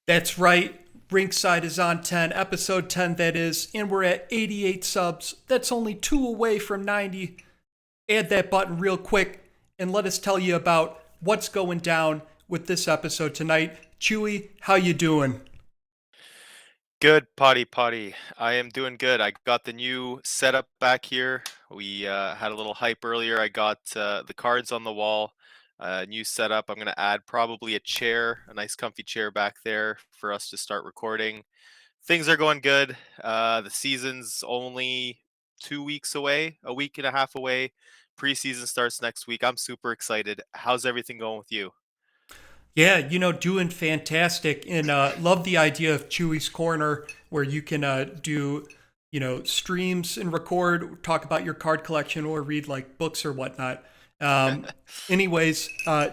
That's right. Rinkside is on 10, episode 10, that is, and we're at 88 subs. That's only two away from 90. Add that button real quick and let us tell you about what's going down with this episode tonight. Chewy, how you doing? Good potty. I am doing good. I got the new setup back here. We had a little hype earlier. I got the cards on the wall, new setup. I'm going to add probably a chair, a nice comfy chair back there for us to start recording. Things are going good. The season's only 2 weeks away, a week and a half away. Preseason starts next week. I'm super excited. How's everything going with you? Yeah, doing fantastic. And love the idea of Chewy's Corner where you can do, streams and record, talk about your card collection or read like books or whatnot. Um, anyways,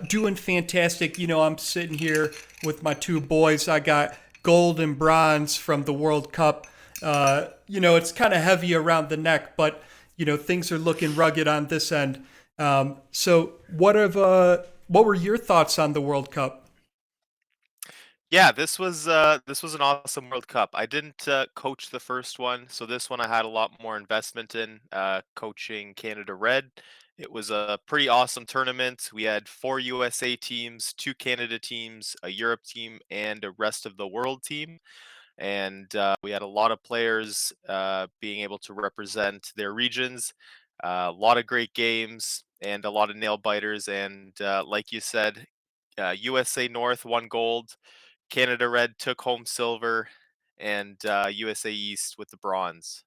doing fantastic. I'm sitting here with my two boys. I got gold and bronze from the World Cup. It's kind of heavy around the neck, but, things are looking rugged on this end. So what were your thoughts on the World Cup? Yeah, this was an awesome World Cup. I didn't coach the first one, so this one I had a lot more investment in coaching Canada Red. It was a pretty awesome tournament. We had four USA teams, two Canada teams, a Europe team, and a rest of the world team. And we had a lot of players being able to represent their regions. A lot of great games and a lot of nail biters. And like you said, USA North won gold. Canada Red took home silver, and USA East with the bronze.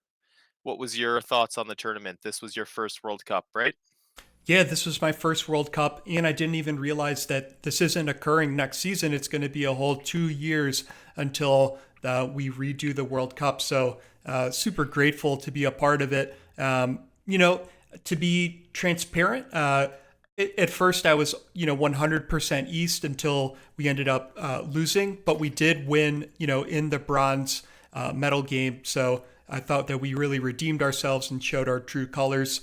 What was your thoughts on the tournament? This was your first World Cup, right? Yeah, this was my first World Cup, and I didn't even realize that this isn't occurring next season. It's going to be a whole 2 years until we redo the World Cup. So, super grateful to be a part of it. To be transparent, at first I was, 100% East until we ended up losing, but we did win, in the bronze medal game. So I thought that we really redeemed ourselves and showed our true colors.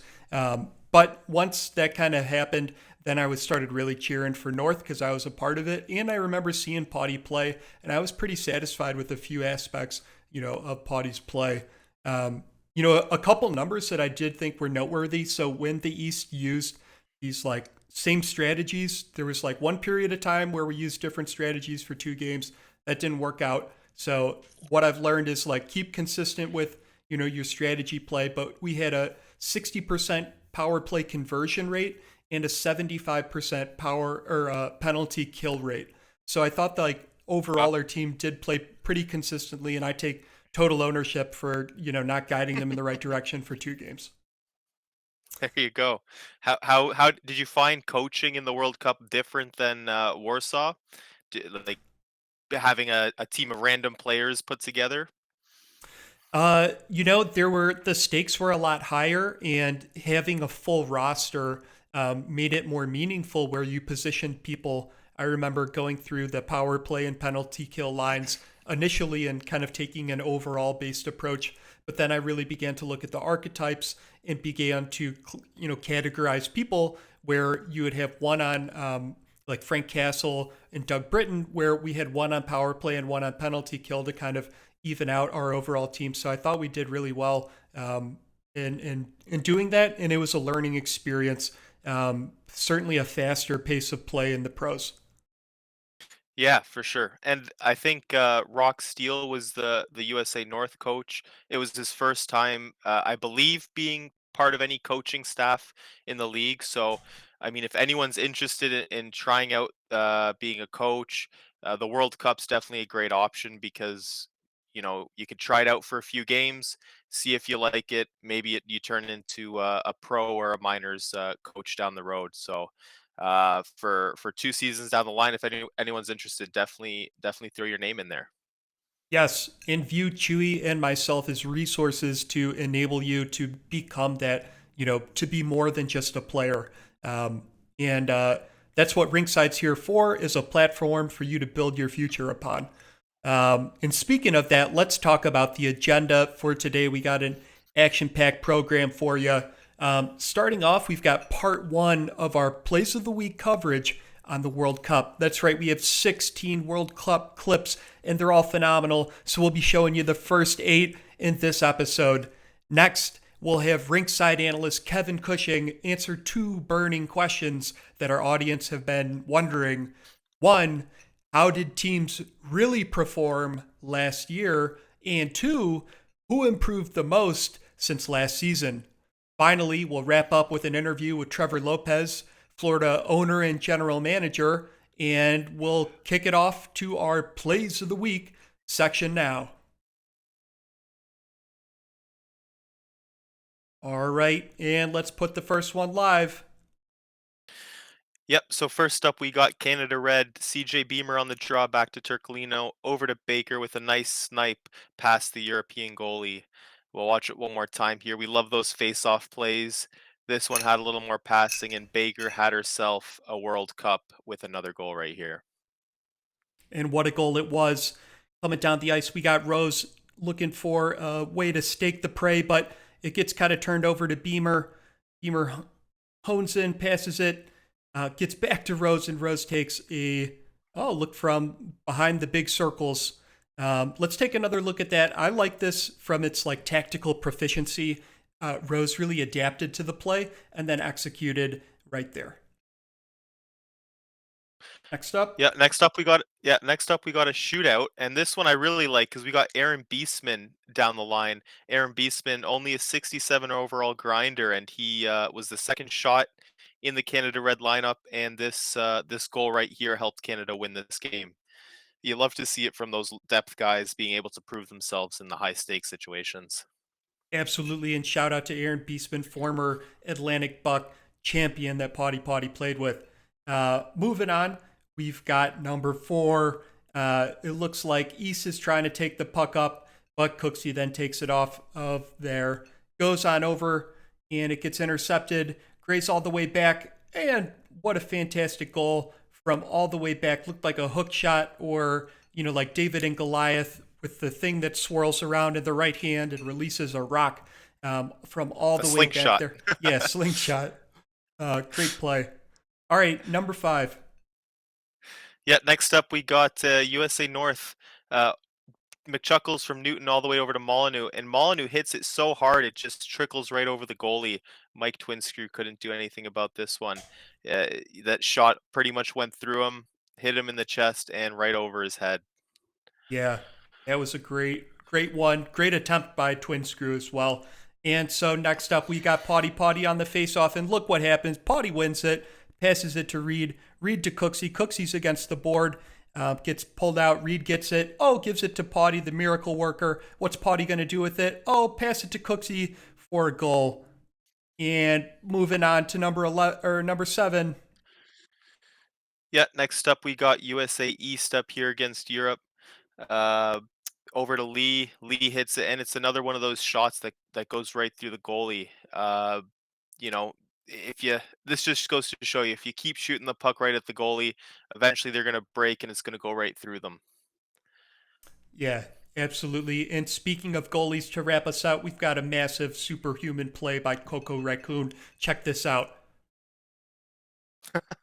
But once that kind of happened, then I was started really cheering for North because I was a part of it. And I remember seeing Potty play, and I was pretty satisfied with a few aspects, of Potty's play. A couple numbers that I did think were noteworthy. So when the East used these like same strategies, there was like one period of time where we used different strategies for two games that didn't work out. So what I've learned is like keep consistent with, your strategy play, but we had a 60% power play conversion rate and a 75% power or penalty kill rate. So I thought that like Wow. overall our team did play pretty consistently, and I take total ownership for, not guiding them in the right direction for two games. There you go. How did you find coaching in the World Cup different than Warsaw? Like having a team of random players put together? The stakes were a lot higher, and having a full roster made it more meaningful where you positioned people. I remember going through the power play and penalty kill lines initially and kind of taking an overall based approach. But then I really began to look at the archetypes and began to, categorize people where you would have one on like Frank Castle and Doug Britton, where we had one on power play and one on penalty kill to kind of even out our overall team. So I thought we did really well in doing that, and it was a learning experience. Certainly a faster pace of play in the pros. Yeah, for sure. And I think Rock Steele was the USA North coach. It was his first time, I believe, being part of any coaching staff in the league. So, I mean, if anyone's interested in trying out being a coach, the World Cup's definitely a great option because you could try it out for a few games, see if you like it. Maybe you turn into a pro or a minors coach down the road. So for 2 seasons down the line, if anyone's interested, definitely throw your name in there. Yes, and view Chewy and myself as resources to enable you to become that, to be more than just a player. And That's what Ringside's here for, is a platform for you to build your future upon. And speaking of that, let's talk about the agenda for today. We got an action-packed program for you. Starting off, we've got part one of our Place of the Week coverage on the World Cup. That's right, we have 16 World Cup clips, and they're all phenomenal. So we'll be showing you the first 8 in this episode. Next, we'll have Rinkside analyst Kevin Cushing answer 2 burning questions that our audience have been wondering. One, how did teams really perform last year? And 2, who improved the most since last season? Finally, we'll wrap up with an interview with Trevor Lopez, Florida owner and general manager, and we'll kick it off to our Plays of the Week section now. All right, and let's put the first one live. Yep, so first up we got Canada Red, CJ Beamer on the draw back to Turcolino, over to Baker with a nice snipe past the European goalie. We'll watch it one more time here. We love those face-off plays. This one had a little more passing, and Baker had herself a World Cup with another goal right here. And what a goal it was. Coming down the ice, we got Rose looking for a way to stake the prey, but it gets kind of turned over to Beamer. Beamer hones in, passes it, gets back to Rose, and Rose takes a look from behind the big circles. Let's take another look at that. I like this from its like tactical proficiency. Rose really adapted to the play and then executed right there. Next up. Next up we got a shootout, and this one I really like because we got Aaron Beesman down the line. Aaron Beesman, only a 67 overall grinder, and he was the second shot in the Canada Red lineup, and this goal right here helped Canada win this game. You love to see it from those depth guys being able to prove themselves in the high stakes situations. Absolutely, and shout out to Aaron Beesman, former Atlantic Buck champion that Potty played with. Moving on, we've got number 4. It looks like East is trying to take the puck up, but Cooksey then takes it off of there. Goes on over, and it gets intercepted. Grace all the way back, and what a fantastic goal from all the way back. Looked like a hook shot or, like David and Goliath with the thing that swirls around in the right hand and releases a rock from all the way back there. Yeah, slingshot. Great play. All right, number 5. Yeah, next up we got USA North. McChuckles from Newton all the way over to Molyneux, and Molyneux hits it so hard it just trickles right over the goalie. Mike Twinscrew couldn't do anything about this one. That shot pretty much went through him, hit him in the chest, and right over his head. Yeah, that was a great one. Great attempt by Twinscrew as well. And so next up, we got Potty on the face-off, and look what happens. Potty wins it, passes it to Reed. Reed to Cooksey. Cooksey's against the board. Gets pulled out. Reed gets it. Oh, gives it to Potty, the miracle worker. What's Potty going to do with it? Oh, pass it to Cooksey for a goal. And moving on to number 7. Yeah, next up we got USA East up here against Europe. Uh, Over to Lee. Lee hits it, and it's another one of those shots that goes right through the goalie. You know, this just goes to show you, if you keep shooting the puck right at the goalie, eventually they're going to break and it's going to go right through them. Yeah, absolutely. And speaking of goalies, to wrap us out, we've got a massive superhuman play by Coco Raccoon. Check this out.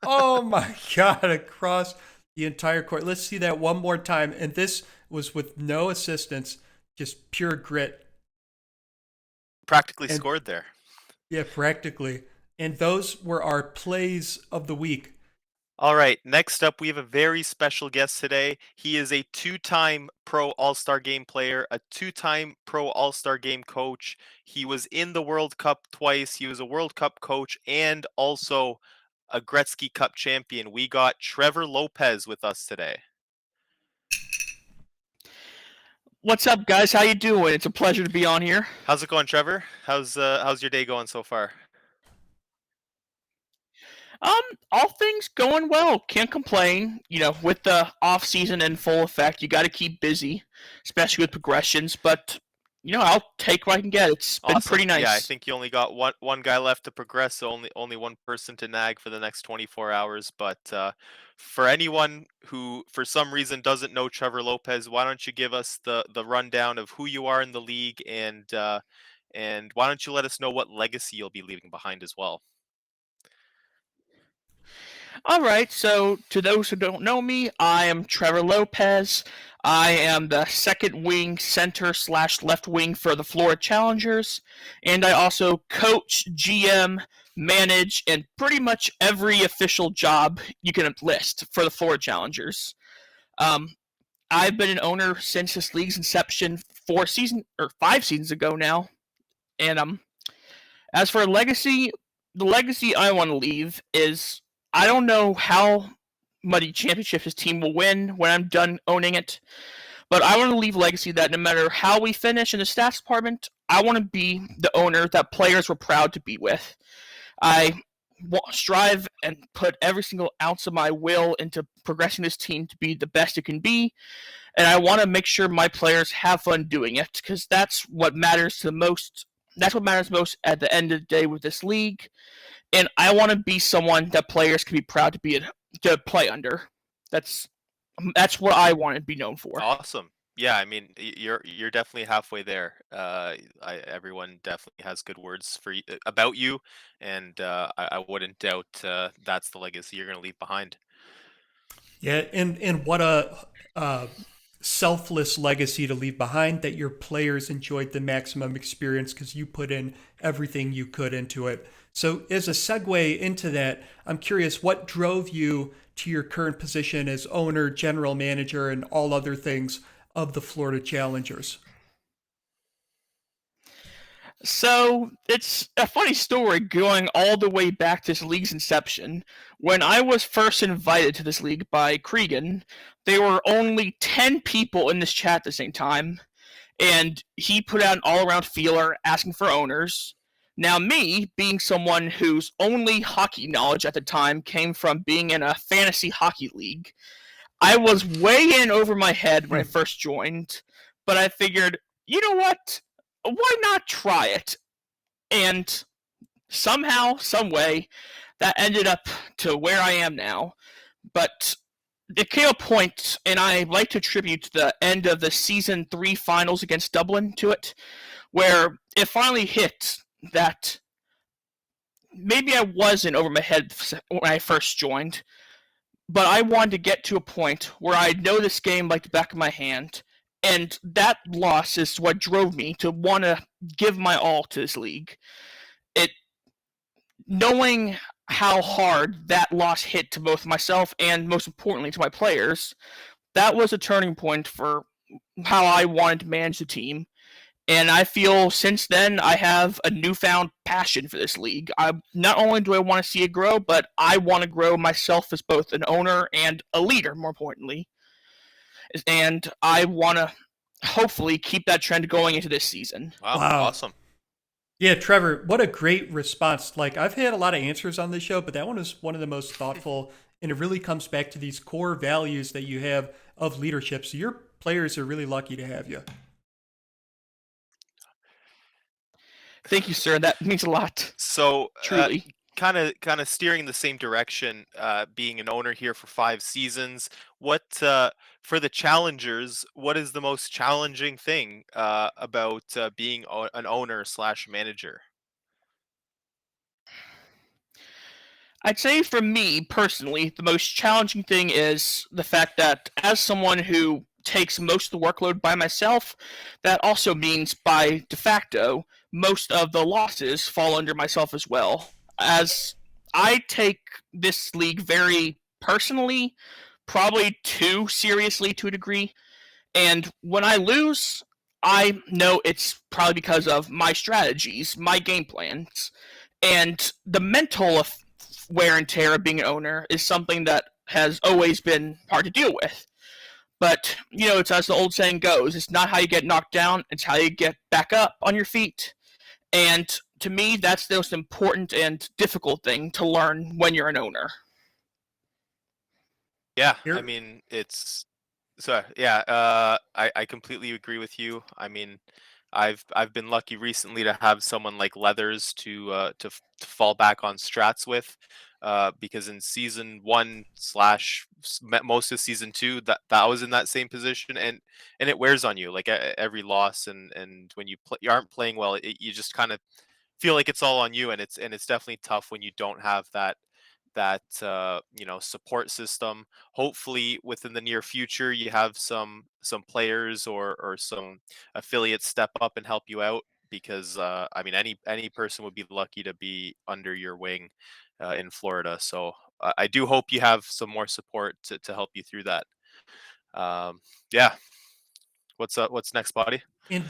Oh my God, across the entire court. Let's see that one more time. And this was with no assistance, just pure grit. Practically scored there. Yeah, practically. And those were our plays of the week. All right, next up, we have a very special guest today. He is a 2-time Pro All-Star Game player, a 2-time Pro All-Star Game coach. He was in the World Cup twice. He was a World Cup coach and also a Gretzky Cup champion. We got Trevor Lopez with us today. What's up, guys? How you doing? It's a pleasure to be on here. How's it going, Trevor? How's your day going so far? All things going well. Can't complain. With the off season in full effect, you got to keep busy, especially with progressions. But I'll take what I can get. It's been Awesome. pretty nice. Yeah, I think you only got one guy left to progress, so only one person to nag for the next 24 hours. But for anyone who, for some reason, doesn't know Trevor Lopez, why don't you give us the rundown of who you are in the league, and why don't you let us know what legacy you'll be leaving behind as well? All right, so to those who don't know me, I am Trevor Lopez. I am the second wing center slash left wing for the Florida Challengers, and I also coach, GM, manage, and pretty much every official job you can list for the Florida Challengers. Um, I've been an owner since this league's inception 5 seasons ago now, and as for legacy, the legacy I want to leave is I don't know how many championships his team will win when I'm done owning it, but I want to leave legacy that no matter how we finish in the stats department, I want to be the owner that players were proud to be with. I strive and put every single ounce of my will into progressing this team to be the best it can be, and I want to make sure my players have fun doing it because that's what matters to the most. That's what matters most at the end of the day with this league, and I want to be someone that players can be proud to play under. That's that's what I want to be known for. Awesome. Yeah, I mean, you're definitely halfway there. Everyone definitely has good words for about you, and I wouldn't doubt that's the legacy you're going to leave behind. Yeah, and what a selfless legacy to leave behind, that your players enjoyed the maximum experience because you put in everything you could into it. So, as a segue into that, I'm curious what drove you to your current position as owner, general manager, and all other things of the Florida Challengers. So it's a funny story going all the way back to this league's inception. When I was first invited to this league by Cregan, there were only 10 people in this chat at the same time, and he put out an all around feeler asking for owners. Now, me, being someone whose only hockey knowledge at the time came from being in a fantasy hockey league, I was way in over my head when I first joined, but I figured, you know what? Why not try it? And somehow, some way, that ended up to where I am now. But it came a point, and I like to attribute the end of the season 3 finals against Dublin to it, where it finally hit that maybe I wasn't over my head when I first joined, but I wanted to get to a point where I know this game like the back of my hand, and that loss is what drove me to want to give my all to this league. It knowing how hard that loss hit to both myself and most importantly to my players, that was a turning point for how I wanted to manage the team. And I feel since then I have a newfound passion for this league. Not only do I want to see it grow, but I want to grow myself as both an owner and a leader, more importantly. And I want to hopefully keep that trend going into this season. Wow. Awesome. Yeah, Trevor, what a great response. Like, I've had a lot of answers on this show, but that one is one of the most thoughtful, and it really comes back to these core values that you have of leadership. So your players are really lucky to have you. Thank you, sir. That means a lot. So, truly. Kind of steering in the same direction, being an owner here for 5 seasons. What for the challengers? What is the most challenging thing about being an owner slash manager? I'd say for me personally, the most challenging thing is the fact that as someone who takes most of the workload by myself, that also means by de facto, most of the losses fall under myself as well. As I take this league very personally, probably too seriously to a degree, and when I lose, I know it's probably because of my strategies, my game plans, and the mental wear and tear of being an owner is something that has always been hard to deal with. But, you know, it's as the old saying goes, it's not how you get knocked down, it's how you get back up on your feet. And to me, that's the most important and difficult thing to learn when you're an owner. Yeah, I mean, it's so yeah, I completely agree with you. I mean, I've been lucky recently to have someone like Leathers to fall back on strats with, because in season 1 slash most of season 2, that was in that same position, and it wears on you like every loss, and when you aren't playing well, you just kind of feel like it's all on you, and it's definitely tough when you don't have that support system. Hopefully, within the near future, you have some players or some affiliates step up and help you out. Because I mean, any person would be lucky to be under your wing in Florida. So I do hope you have some more support to help you through that. Yeah. What's next, buddy? And,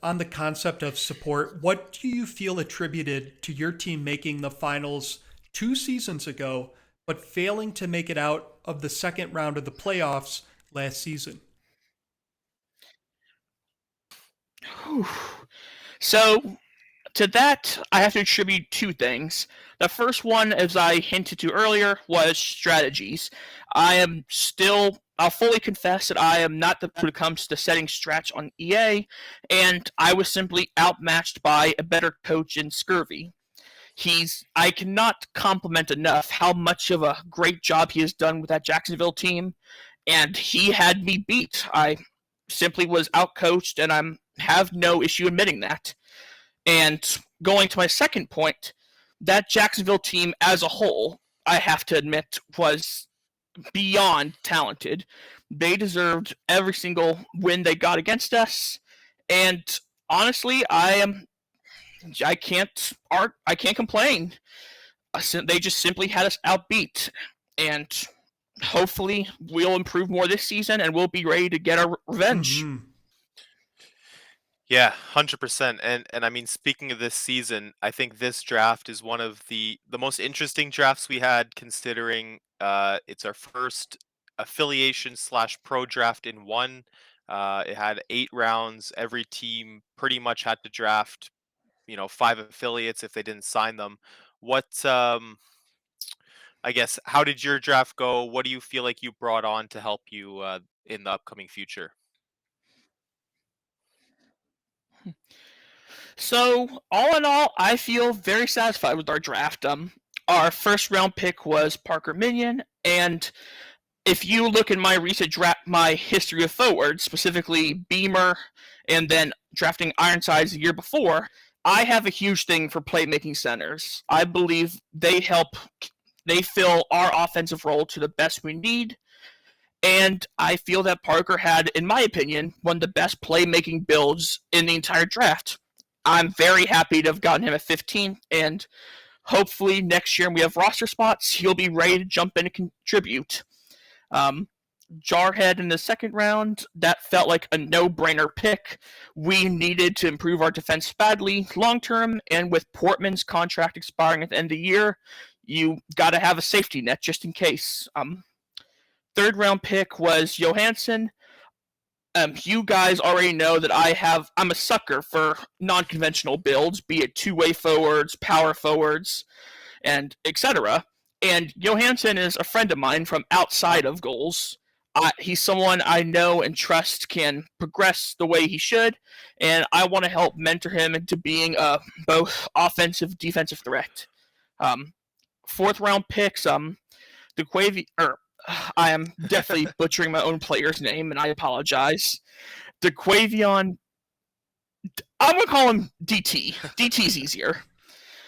on the concept of support, what do you feel attributed to your team making the finals 2 seasons ago, but failing to make it out of the second round of the playoffs last season? Whew. So, to that, I have to attribute two things. The first one, as I hinted to earlier, was strategies. I'll fully confess that I am not the when it comes to setting strats on EA, and I was simply outmatched by a better coach in Scurvy. I cannot compliment enough how much of a great job he has done with that Jacksonville team, and he had me beat. I simply was outcoached, and I have no issue admitting that. And going to my second point, that Jacksonville team as a whole, I have to admit, was beyond talented. They deserved every single win they got against us. And honestly, I can't complain. They just simply had us outbeat. And hopefully we'll improve more this season and we'll be ready to get our revenge. Mm-hmm. Yeah, 100%. And I mean, speaking of this season, I think this draft is one of the most interesting drafts we had, considering it's our first affiliation slash pro draft in one. It had 8 rounds. Every team pretty much had to draft, 5 affiliates if they didn't sign them. I guess, how did your draft go? What do you feel like you brought on to help you in the upcoming future? So, all in all, I feel very satisfied with our draft. Our first round pick was Parker Minion, and if you look in my recent draft, my history of forwards, specifically Beamer, and then drafting Ironsides the year before, I have a huge thing for playmaking centers. I believe they fill our offensive role to the best we need. And I feel that Parker had, in my opinion, one of the best playmaking builds in the entire draft. I'm very happy to have gotten him at 15, and hopefully next year when we have roster spots, he'll be ready to jump in and contribute. Jarhead in the second round, that felt like a no-brainer pick. We needed to improve our defense badly long-term, and with Portman's contract expiring at the end of the year, you got to have a safety net just in case. Third round pick was Johansson. You guys already know that I'm a sucker for non-conventional builds, be it two-way forwards, power forwards, and etc. And Johansson is a friend of mine from outside of goals. He's someone I know and trust can progress the way he should, and I want to help mentor him into being a both offensive, defensive threat. Fourth round picks, I am definitely butchering my own player's name, and I apologize. DeQuavion, I'm going to call him DT. DT's easier.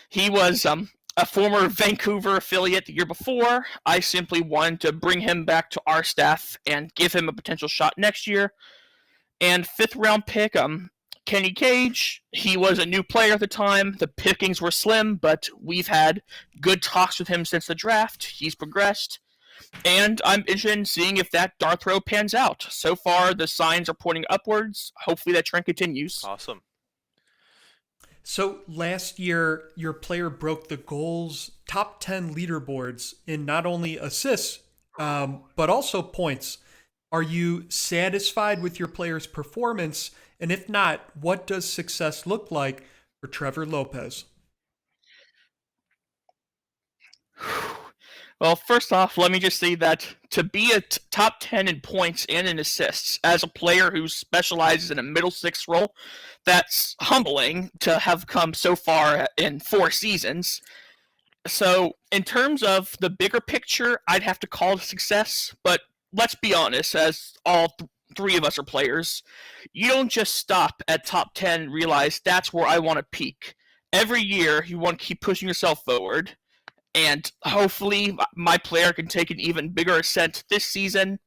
He was a former Vancouver affiliate the year before. I simply wanted to bring him back to our staff and give him a potential shot next year. And fifth round pick, Kenny Cage. He was a new player at the time. The pickings were slim, but we've had good talks with him since the draft. He's progressed. And I'm interested in seeing if that dart throw pans out. So far, the signs are pointing upwards. Hopefully that trend continues. Awesome. So last year, your player broke the goals top 10 leaderboards in not only assists, but also points. Are you satisfied with your player's performance? And if not, what does success look like for Trevor Lopez? Well, first off, let me just say that to be a top 10 in points and in assists as a player who specializes in a middle six role, that's humbling to have come so far in 4 seasons. So, in terms of the bigger picture, I'd have to call it a success, but let's be honest, as all three of us are players, you don't just stop at top 10 and realize that's where I want to peak. Every year, you want to keep pushing yourself forward. and hopefully my player can take an even bigger ascent this season.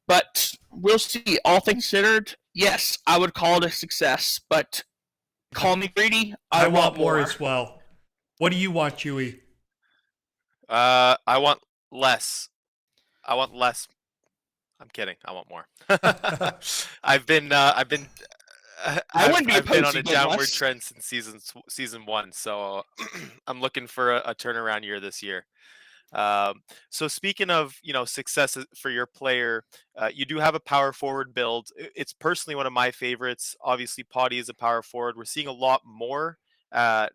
But we'll see. All things considered, yes, I would call it a success. But call me greedy. I want more as well. What do you want, Chewy? I want less. I want less. I'm kidding. I want more. I've been I've been on a downward trend since season 1, so I'm looking for a turnaround year this year. So speaking of success for your player, you do have a power forward build. It's personally one of my favorites. Obviously, Potty is a power forward. We're seeing a lot more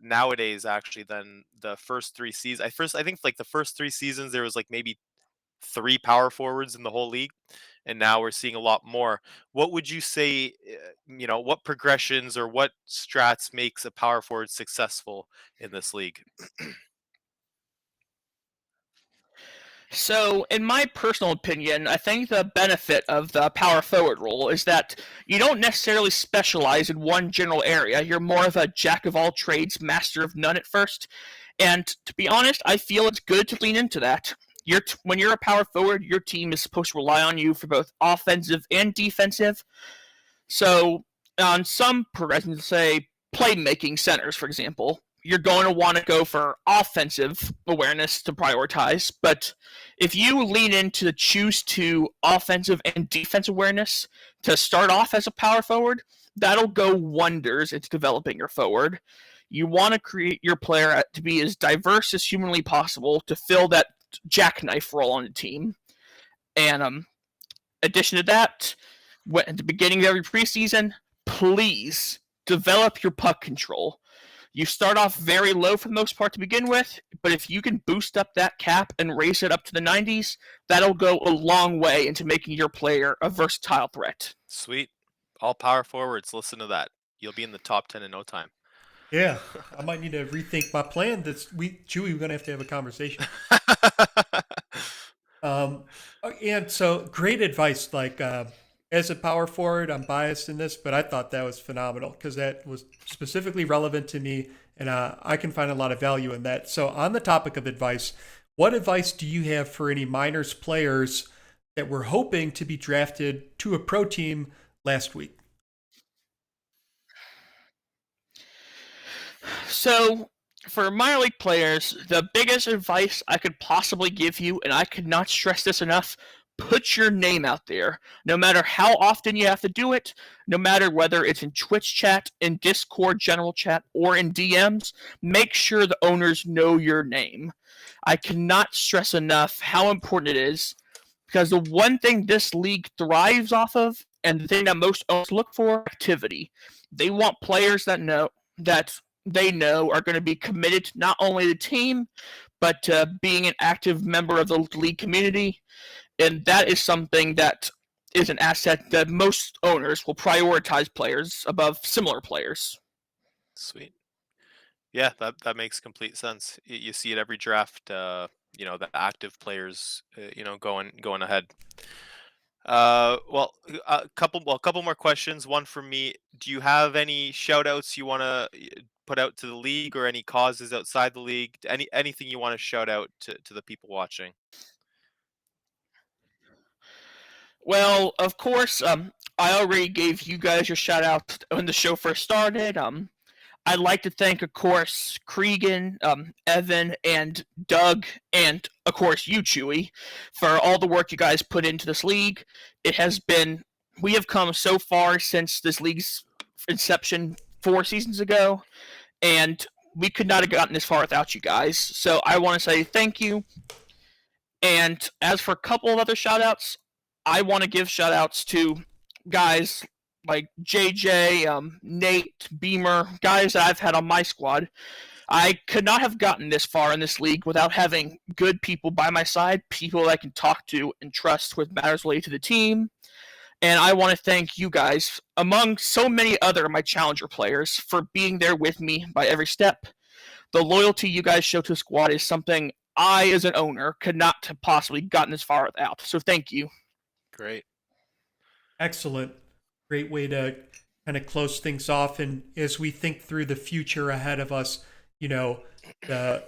nowadays actually than the first 3 seasons. I think like the first 3 seasons there was like maybe 3 power forwards in the whole league, and now we're seeing a lot more. What would you say, what progressions or what strats makes a power forward successful in this league? So, in my personal opinion, I think the benefit of the power forward role is that you don't necessarily specialize in one general area. You're more of a jack of all trades, master of none at first. And to be honest, I feel it's good to lean into that. When you're a power forward, your team is supposed to rely on you for both offensive and defensive. So, on some progressions, say playmaking centers, for example, you're going to want to go for offensive awareness to prioritize. But if you lean into the choose to offensive and defensive awareness to start off as a power forward, that'll go wonders into developing your forward. You want to create your player to be as diverse as humanly possible to fill that jackknife role on the team. And addition to that, at the beginning of every preseason, please develop your puck control. You start off very low for the most part to begin with, but if you can boost up that cap and raise it up to the 90s, that'll go a long way into making your player a versatile threat. Sweet. All power forwards, listen to that. You'll be in the top 10 in no time. Yeah, I might need to rethink my plan. Chewy, we're going to have a conversation. And so great advice. Like, as a power forward, I'm biased in this, but I thought that was phenomenal because that was specifically relevant to me, and I can find a lot of value in that. So on the topic of advice, what advice do you have for any minors players that were hoping to be drafted to a pro team last week? So, for minor league players, the biggest advice I could possibly give you, and I could not stress this enough, put your name out there. No matter how often you have to do it, no matter whether it's in Twitch chat, in Discord general chat, or in DMs, make sure the owners know your name. I cannot stress enough how important it is, because the one thing this league thrives off of, and the thing that most owners look for, activity. They want players that they know are going to be committed to not only the team, but being an active member of the league community. And that is something that is an asset that most owners will prioritize players above similar players. Sweet. Yeah, that makes complete sense. You see it every draft, the active players, going ahead. A couple more questions. One for me. Do you have any shout outs you want to put out to the league, or any causes outside the league? Anything you want to shout out to the people watching? Well, of course, I already gave you guys your shout out when the show first started. I'd like to thank, of course, Cregan, Evan, and Doug, and, of course, you, Chewy, for all the work you guys put into this league. We have come so far since this league's inception 4 seasons ago, and we could not have gotten this far without you guys. So I want to say thank you. And as for a couple of other shout-outs, I want to give shout-outs to guys like JJ, Nate, Beamer, guys that I've had on my squad. I could not have gotten this far in this league without having good people by my side, people that I can talk to and trust with matters related to the team. And I want to thank you guys, among so many other of my challenger players, for being there with me by every step. The loyalty you guys show to the squad is something I, as an owner, could not have possibly gotten this far without. So thank you. Great. Excellent. Great way to kind of close things off. And as we think through the future ahead of us, the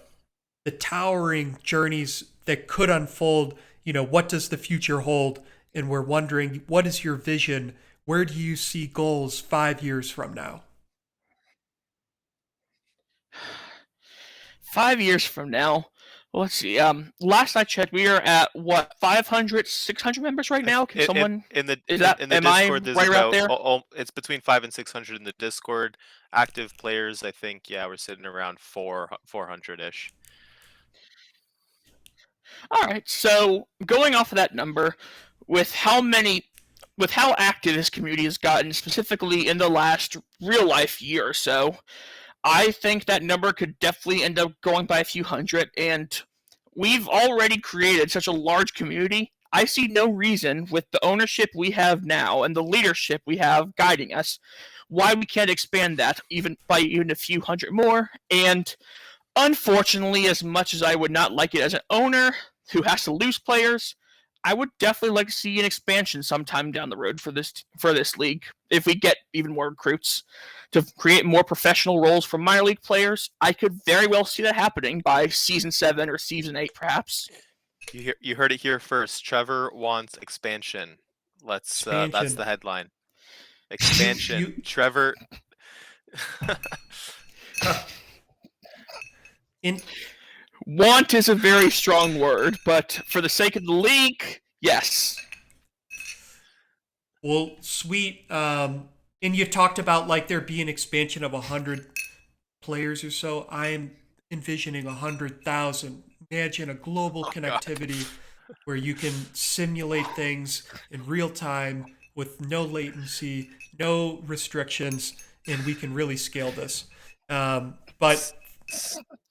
the towering journeys that could unfold. What does the future hold? And we're wondering, what is your vision? Where do you see goals 5 years from now? 5 years from now, let's see. Last I checked, we are at what 500, 600 members right now. Can someone in the am Discord? I right out there? It's between 500 and 600 in the Discord. Active players, I think. Yeah, we're sitting around 400-ish. All right. So going off of that number, with how active this community has gotten, specifically in the last real life year or so, I think that number could definitely end up going by a few hundred, and we've already created such a large community. I see no reason, with the ownership we have now and the leadership we have guiding us, why we can't expand that even a few hundred more. And unfortunately, as much as I would not like it as an owner who has to lose players, I would definitely like to see an expansion sometime down the road for this league. If we get even more recruits to create more professional roles for minor league players, I could very well see that happening by season 7 or season 8, perhaps. You heard it here first. Trevor wants expansion. That's the headline. Expansion. Trevor. Want is a very strong word, but for the sake of the league, yes. Well, sweet. And you talked about like there being expansion of 100 players or so. I'm envisioning 100,000. Imagine a global connectivity where you can simulate things in real time with no latency, no restrictions, and we can really scale this. But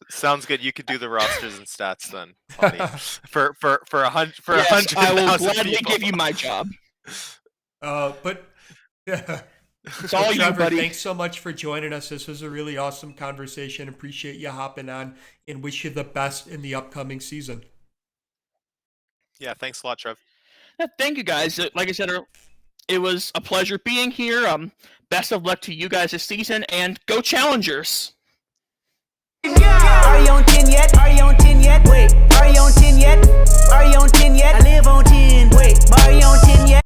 sounds good. You could do the rosters and stats then, for 100. Yes, I will gladly give you my job. But yeah. It's all Trevor, you, buddy. Thanks so much for joining us. This was a really awesome conversation. Appreciate you hopping on, and wish you the best in the upcoming season. Yeah, thanks a lot, Trev. Yeah, thank you, guys. Like I said, it was a pleasure being here. Best of luck to you guys this season, and go Challengers! Are you on 10 yet? Are you on 10 yet? Wait, are you on 10 yet? Are you on 10 yet? I live on 10. Wait, are you on 10 yet?